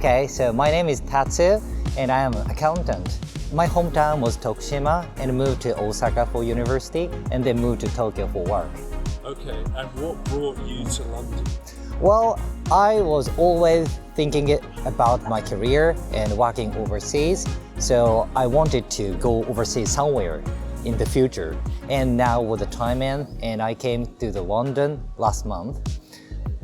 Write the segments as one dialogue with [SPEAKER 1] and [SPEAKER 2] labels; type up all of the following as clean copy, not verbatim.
[SPEAKER 1] Okay, so my name is Tatsu and I am an accountant. My hometown was Tokushima and moved to Osaka for university and then moved to Tokyo for work.
[SPEAKER 2] Okay, and what brought you to London?
[SPEAKER 1] Well, I was always thinking about my career and working overseas, so I wanted to go overseas somewhere in the future. And now with the time in, and I came to the London last month.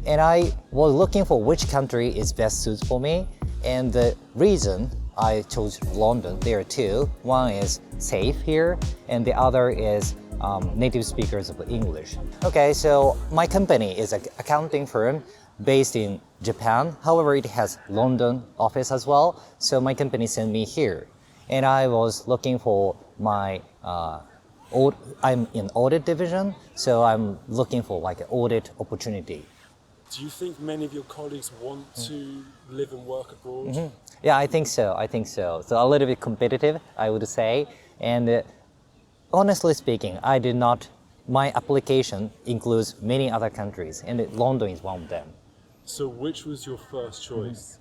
[SPEAKER 1] And I was looking for which country is best suited for me. And the reason I chose London, there are two. One is safe here, and the other is native speakers of English. Okay, so my company is an accounting firm based in Japan. However, it has London office as well. So my company sent me here. And I was looking for my, I'm in audit division, so I'm looking for like an audit opportunity.
[SPEAKER 2] Do you think many of your colleagues want to live and work abroad?
[SPEAKER 1] Mm-hmm. Yeah, I think so. So a little bit competitive, I would say. And honestly speaking, my application includes many other countries, and London is one of them.
[SPEAKER 2] So which was your first choice?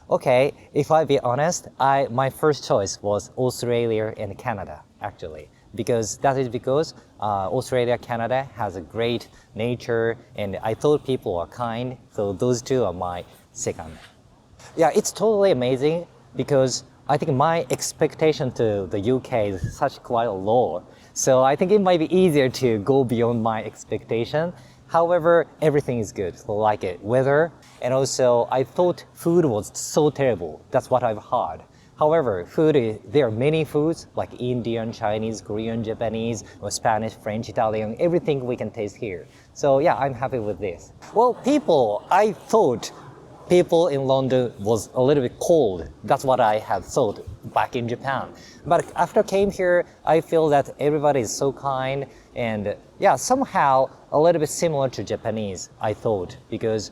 [SPEAKER 1] Okay, if I be honest, my first choice was Australia and Canada, actually. Because Australia, Canada has a great nature, and I thought people are kind, so those two are my second. Yeah, it's totally amazing because I think my expectation to the UK is such quite low. So I think it might be easier to go beyond my expectation. However, everything is good, so like weather, and also I thought food was so terrible. That's what I've heard. However, there are many foods like Indian, Chinese, Korean, Japanese, or Spanish, French, Italian, everything we can taste here. So yeah, I'm happy with this. Well, I thought people in London was a little bit cold. That's what I had thought back in Japan. But after I came here, I feel that everybody is so kind and yeah, somehow a little bit similar to Japanese, I thought, because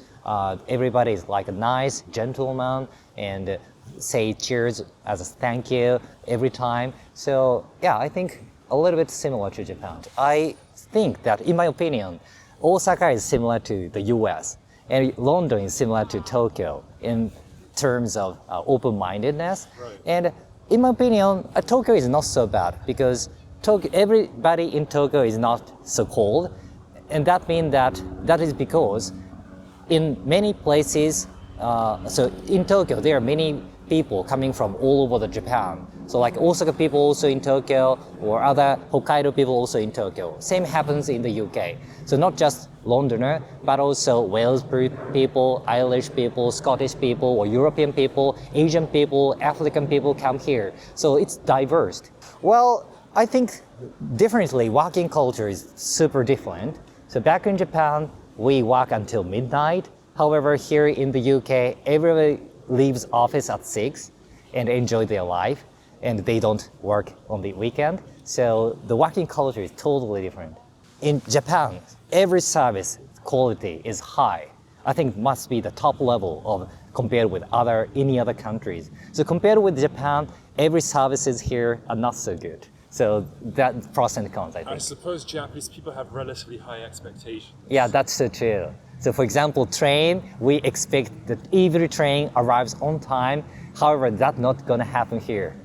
[SPEAKER 1] everybody is like a nice gentleman and say cheers as a thank you every time. So yeah, I think a little bit similar to Japan. I think that, in my opinion, Osaka is similar to the US and London is similar to Tokyo in terms of open-mindedness.
[SPEAKER 2] Right.
[SPEAKER 1] And in my opinion, Tokyo is not so bad because everybody in Tokyo is not so cold. And that means that is because in many places, so in Tokyo, there are many people coming from all over Japan. So like Osaka people also in Tokyo, or other Hokkaido people also in Tokyo. Same happens in the UK. So not just Londoner, but also Wales people, Irish people, Scottish people, or European people, Asian people, African people come here. So it's diverse. Well, I think definitely working culture is super different. So back in Japan, we work until midnight. However, here in the UK, everybody leaves office at 6 and enjoy their life, and they don't work on the weekend. So the working culture is totally different. In Japan, every service quality is high. I think it must be the top level of compared with any other countries. So compared with Japan, every services here are not so good. So that pros and cons, I think.
[SPEAKER 2] I suppose Japanese people have relatively high expectations.
[SPEAKER 1] Yeah, that's so true. So for example, train, we expect that every train arrives on time. However, that's not gonna happen here.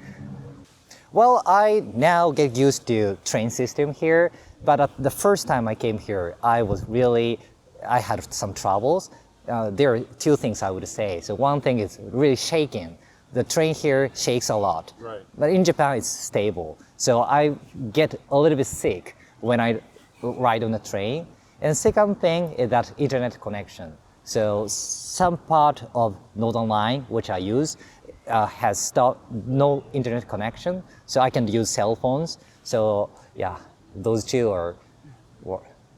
[SPEAKER 1] Well, I now get used to train system here, but at the first time I came here, I had some troubles. There are two things I would say. So one thing is really shaking. The train here shakes a lot.
[SPEAKER 2] Right.
[SPEAKER 1] But in Japan, it's stable. So I get a little bit sick when I ride on the train. And second thing is that internet connection. So some part of Northern Line, which I use, has stopped, no internet connection. So I can use cell phones. So yeah, those two are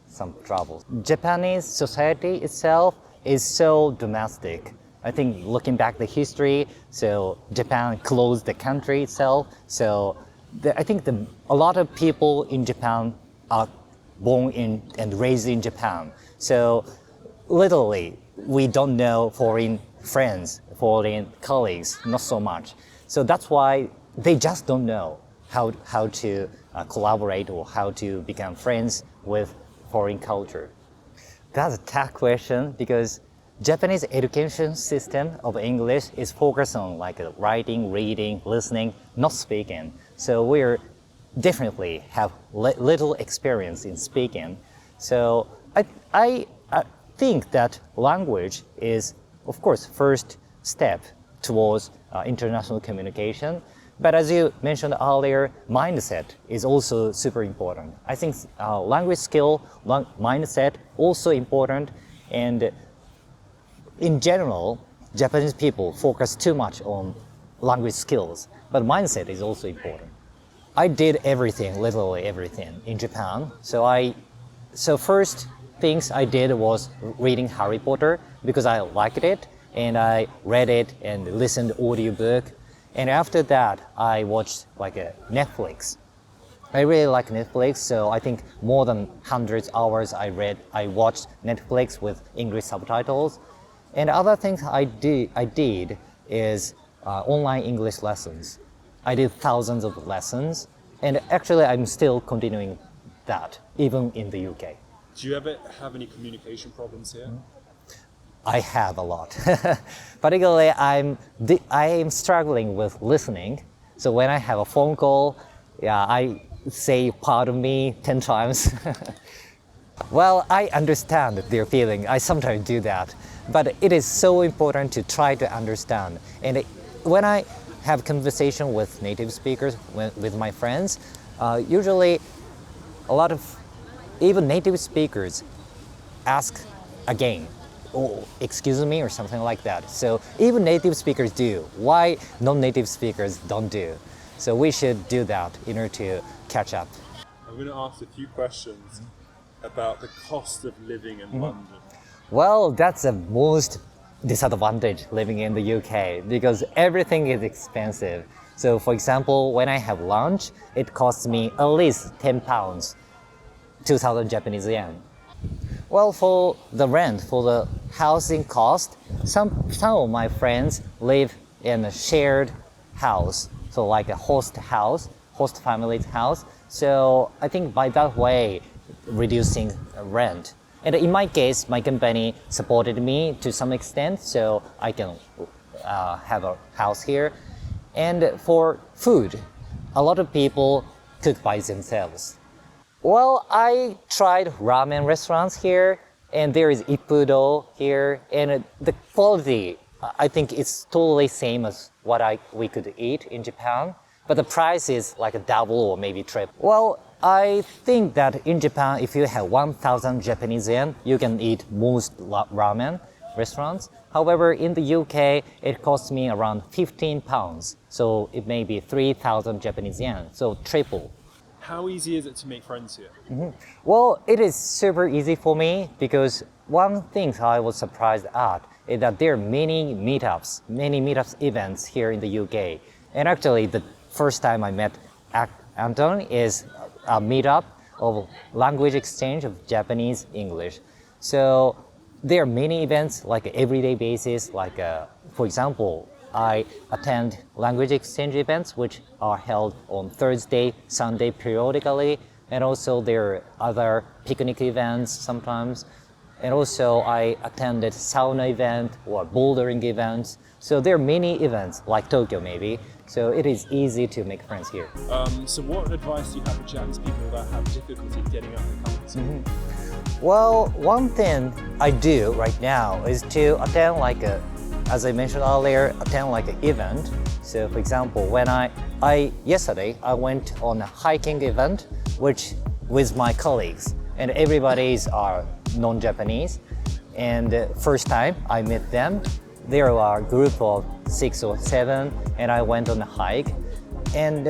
[SPEAKER 1] some troubles. Japanese society itself is so domestic. I think looking back the history, so Japan closed the country itself. So I think a lot of people in Japan are born in and raised in Japan. So literally, we don't know foreign friends, foreign colleagues, not so much. So that's why they just don't know how to collaborate or how to become friends with foreign culture. That's a tough question because Japanese education system of English is focused on like writing, reading, listening, not speaking. So we're definitely have little experience in speaking. So I think that language is, of course, first step towards international communication. But as you mentioned earlier, mindset is also super important. I think language skill, mindset also important, and in general, Japanese people focus too much on language skills, but mindset is also important. I did everything, literally everything in Japan. So first things I did was reading Harry Potter because I liked it, and I read it and listened to audiobook. And after that, I watched like a Netflix. I really like Netflix, so I think more than hundreds hours I watched Netflix with English subtitles. And other things I did is online English lessons. I did thousands of lessons, and actually I'm still continuing that, even in the UK.
[SPEAKER 2] Do you ever have any communication problems here?
[SPEAKER 1] I have a lot. Particularly, I am struggling with listening. So when I have a phone call, I say "pardon me" 10 times. Well, I understand their feeling. I sometimes do that. But it is so important to try to understand. And when I have conversation with native speakers, with my friends, usually a lot of even native speakers ask again, "Oh, excuse me," or something like that. So even native speakers do. Why non-native speakers don't do? So we should do that in order to catch up.
[SPEAKER 2] I'm going to ask a few questions about the cost of living in London.
[SPEAKER 1] Well, that's the most disadvantage living in the UK because everything is expensive. So for example, when I have lunch, it costs me at least £10, 2,000 Japanese yen. Well, for the rent, for the housing cost, some of my friends live in a shared house, so like a host family's house. So I think by that way, reducing rent. And in my case, my company supported me to some extent, so I can have a house here. And for food, a lot of people cook by themselves. Well, I tried ramen restaurants here, and there is Ippudo here, and the quality, I think it's totally same as what we could eat in Japan, but the price is like a double or maybe triple. Well, I think that in Japan, if you have 1,000 Japanese yen, you can eat most ramen restaurants. However, in the UK, it costs me around £15, so it may be 3,000 Japanese yen, so triple.
[SPEAKER 2] How easy is it to make friends here?
[SPEAKER 1] Well, it is super easy for me because one thing I was surprised at is that there are many meetups events here in the UK. And actually, the first time I met Anton is a meetup of language exchange of Japanese English. So there are many events like everyday basis, like for example, I attend language exchange events which are held on Thursday, Sunday periodically, and also there are other picnic events sometimes. And also I attended sauna event or bouldering events. So there are many events like Tokyo maybe. So it is easy to make friends here.
[SPEAKER 2] So what advice do you have for Japanese people that have difficulty getting out of the comfort zone?
[SPEAKER 1] Well, one thing I do right now is to attend like as I mentioned earlier, attend like an event. So for example, when yesterday I went on a hiking event with my colleagues, and everybody's are non-Japanese. And first time I met them, there were a group of 6 or 7, and I went on a hike. And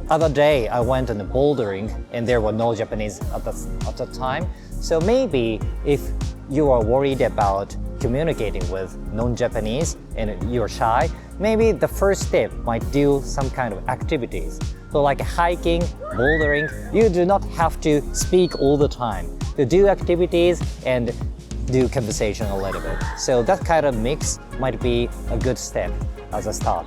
[SPEAKER 1] other day I went on a bouldering, and there were no Japanese at the time. So maybe if you are worried about communicating with non-Japanese and you're shy, maybe the first step might do some kind of activities. So like hiking, bouldering, you do not have to speak all the time. To do activities and do conversation a little bit. So that kind of mix might be a good step as a start.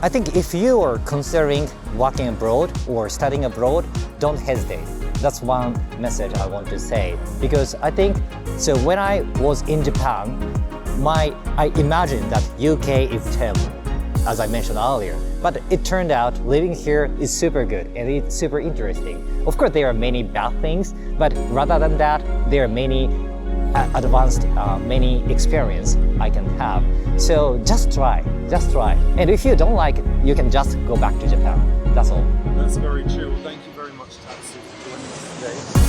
[SPEAKER 1] I think if you are considering working abroad or studying abroad, don't hesitate. That's one message I want to say. Because I think, so when I was in Japan, I imagined that UK is terrible, as I mentioned earlier. But it turned out living here is super good and it's super interesting. Of course, there are many bad things, but rather than that, there are many advanced, many experience I can have. So just try. And if you don't like it, you can just go back to Japan. That's all.
[SPEAKER 2] That's very true. Thank you very much, Tatsu, for joining us today.